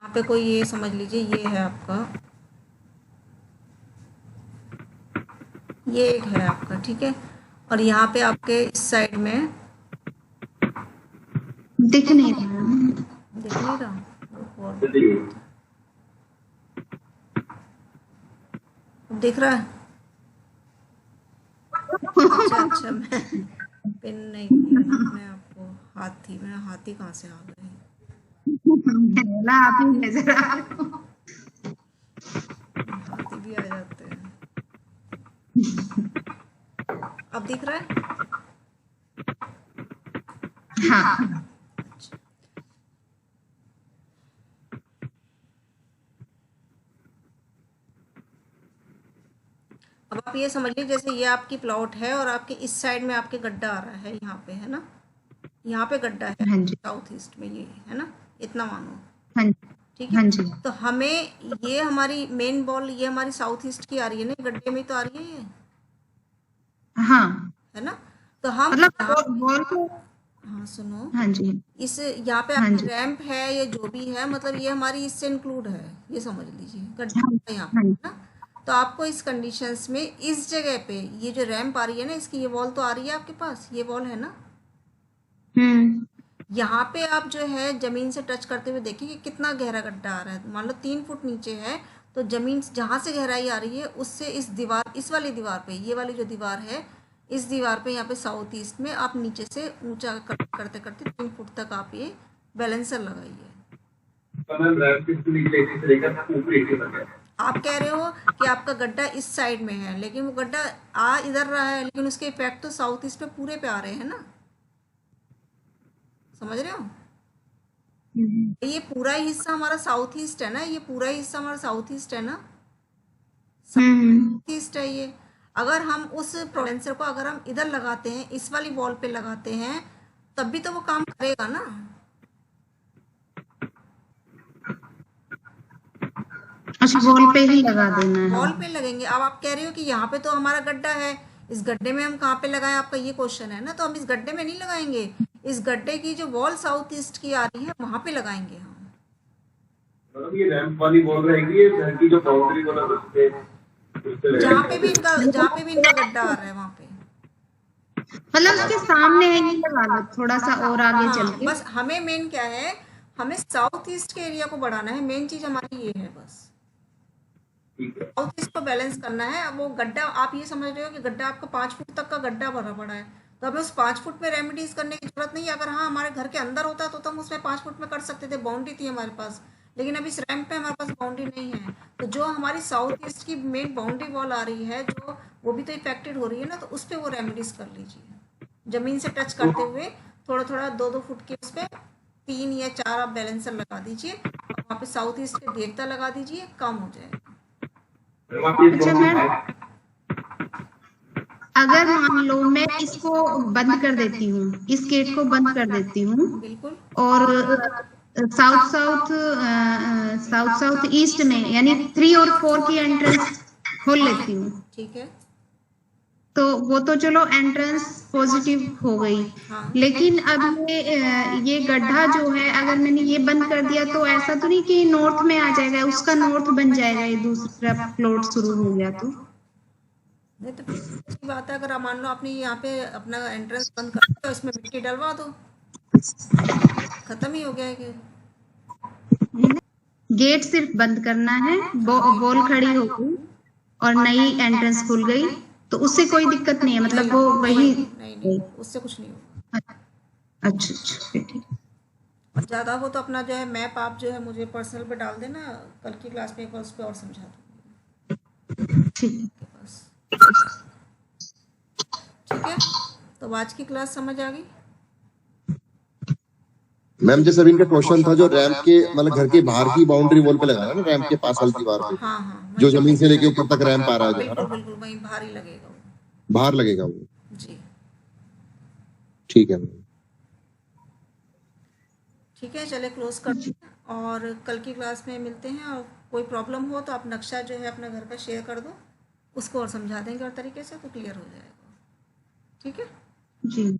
यहाँ पे कोई ये समझ लीजिए ये है आपका, ये एक है आपका, ठीक है। और यहाँ पे आपके इस साइड में दिख नहीं रहा, दिख नहीं रहा, दिख रहा है। अच्छा अच्छा, मैं पिन नहीं किया ना, मैं आपको हाथी, मैं हाथी कहाँ से आ गई, बोला आप ही नजर आ रहे हो। हाथी भी आ जाते हैं। अब दिख रहा है। हाँ अच्छा, अब आप ये समझ लीजिए जैसे ये आपकी प्लॉट है और आपके इस साइड में आपके गड्ढा आ रहा है, यहाँ पे है ना, यहाँ पे गड्ढा है हाँ जी, साउथ ईस्ट में, ये है ना, इतना मानो, हाँ जी, ठीक है। हाँ जी, तो हमें ये हमारी मेन बॉल ये हमारी साउथ ईस्ट की आ रही है ना, गड्ढे में तो आ रही है ये, हाँ है ना। तो हम मतलब यहाँ, बॉल को, हाँ सुनो, हाँ जी, इस यहाँ पे हाँ आपकी जी, रैंप है या जो भी है, मतलब ये हमारी इससे इंक्लूड है, ये समझ लीजिए हाँ, गड्ढा यहाँ हाँ, पे, है ना। तो आपको इस कंडीशंस में इस जगह पे ये जो रैंप आ रही है ना, इसकी ये वॉल तो आ रही है आपके पास, ये वॉल है ना, हम्म, यहाँ पे आप जो है जमीन से टच करते हुए देखिए कि कितना गहरा गड्ढा आ रहा है। मान लो 3 फुट नीचे है, तो जमीन जहाँ से गहराई आ रही है उससे इस दीवार, इस वाली दीवार पे, ये वाली जो दीवार है, इस दीवार पे यहाँ पे साउथ ईस्ट में आप नीचे से ऊंचा करते करते 3 फुट तक आप ये बैलेंसर लगाइए। आप कह रहे हो कि आपका गड्ढा इस साइड में है, लेकिन वो गड्ढा आ इधर रहा है, लेकिन उसके इफेक्ट तो साउथ ईस्ट पे पूरे पे आ रहे हैं ना, समझ रहे हो। हम्म, ये पूरा ही हिस्सा हमारा साउथ ईस्ट है ना, ये पूरा ही हिस्सा हमारा साउथ ईस्ट है ना, हम्म, साउथ ईस्ट है ये। अगर हम उस प्रोडेंसर को अगर हम इधर लगाते हैं, इस वाली वॉल पे लगाते हैं, तब भी तो वो काम करेगा ना। अच्छा वॉल पे ही लगा देना है। वॉल पे लगेंगे। अब आप कह रहे हो कि यहाँ पे तो हमारा गड्ढा है, इस गड्ढे में हम कहाँ पे लगाएं, आपका ये क्वेश्चन है ना, तो हम इस गड्ढे में नहीं लगाएंगे, इस गड्ढे की जो वॉल साउथ ईस्ट की आ रही है वहां पे लगाएंगे हम। मतलब ये रैंप वाली बॉल रहेगी, ये घर की जो बाउंड्री वाला उस पे जहाँ पे भी इनका गड्ढा आ रहा है वहां पे। मतलब उसके सामने है ये लगा लो, थोड़ा सा और आगे चल हाँ, के। बस हमें मेन क्या है, हमें साउथ ईस्ट के एरिया को बढ़ाना है, मेन चीज हमारी ये है बस, साउथ ईस्ट को बैलेंस करना है। अब वो गड्ढा आप ये समझ रहे हो कि गड्ढा आपका 5 फुट तक का गड्ढा भरा पड़ा है, तो हमें उस 5 फुट में रेमेडीज करने की जरूरत नहीं है। अगर हाँ हमारे घर के अंदर होता तो हम उसमें 5 फुट में कर सकते थे, बाउंड्री थी हमारे पास, लेकिन अब इस रैंप पे हमारे पास बाउंड्री नहीं है। तो जो हमारी साउथ ईस्ट की मेन बाउंड्री वॉल आ रही है, जो वो भी तो इफेक्टेड हो रही है ना, तो उस पर वो रेमेडीज कर लीजिए, जमीन से टच करते हुए थोड़ा थोड़ा 2-2 फुट के उस पर 3 या 4 आप बैलेंसर लगा दीजिए, और वहाँ पे साउथ ईस्ट के देवता लगा दीजिए, काम हो जाएगा। अच्छा मैम, अगर मान लो मैं इसको बंद कर देती हूँ, इस गेट को बंद कर देती हूँ बिल्कुल, और south south south south east में यानी 3 और 4 की एंट्रेंस खोल लेती हूँ, ठीक है। तो वो तो चलो एंट्रेंस पॉजिटिव हो गई। हाँ, लेकिन अब ये गड्ढा जो है अगर मैंने ये बंद कर दिया तो ऐसा तो नहीं कि नॉर्थ में आ जाएगा, उसका नॉर्थ बन जाएगा, ये दूसरा प्लॉट शुरू हो गया तो। नहीं तो फिर अच्छी बात है, अगर आप मान लो आपने यहाँ पे अपना एंट्रेंस बंद कर दिया, इसमें मिट्टी डलवा दो, खत्म ही हो गया है कि। गेट सिर्फ बंद करना है, बॉल खड़ी हो गई और नई एंट्रेंस खुल गई, तो उससे कोई दिक्कत नहीं है, मतलब वो वही। नहीं, उससे कुछ नहीं होगा। अच्छा अच्छा फिर ठीक है। और ज़्यादा हो तो अपना जो है मैप आप जो है मुझे पर्सनल पे डाल देना, कल की क्लास में एक बार उस पर और समझा दूँगी ठीक आपके पास, ठीक है। तो आज की क्लास समझ आ गई। मैम जैसे अभी इनका क्वेश्चन था, जो रैंप के मतलब घर के बाहर की बाउंड्री वॉल पे लगाना ना, रैंप के पास वाली दीवार पे, हाँ हाँ, जो जमीन से लेके ऊपर तक रैंप आ रहा है जो, है बिल्कुल ना, बिल्कुल वहीं बाहर ही लगेगा वो। बाहर लगेगा वो। जी, ठीक है मैम। ठीक है, चले क्लोज करते हैं और कल की क्लास में मिलते हैं। और कोई प्रॉब्लम हो तो आप नक्शा जो है अपना घर का शेयर कर दो, उसको और समझा देंगे और तरीके से, तो क्लियर हो जाएगा, ठीक है। जी।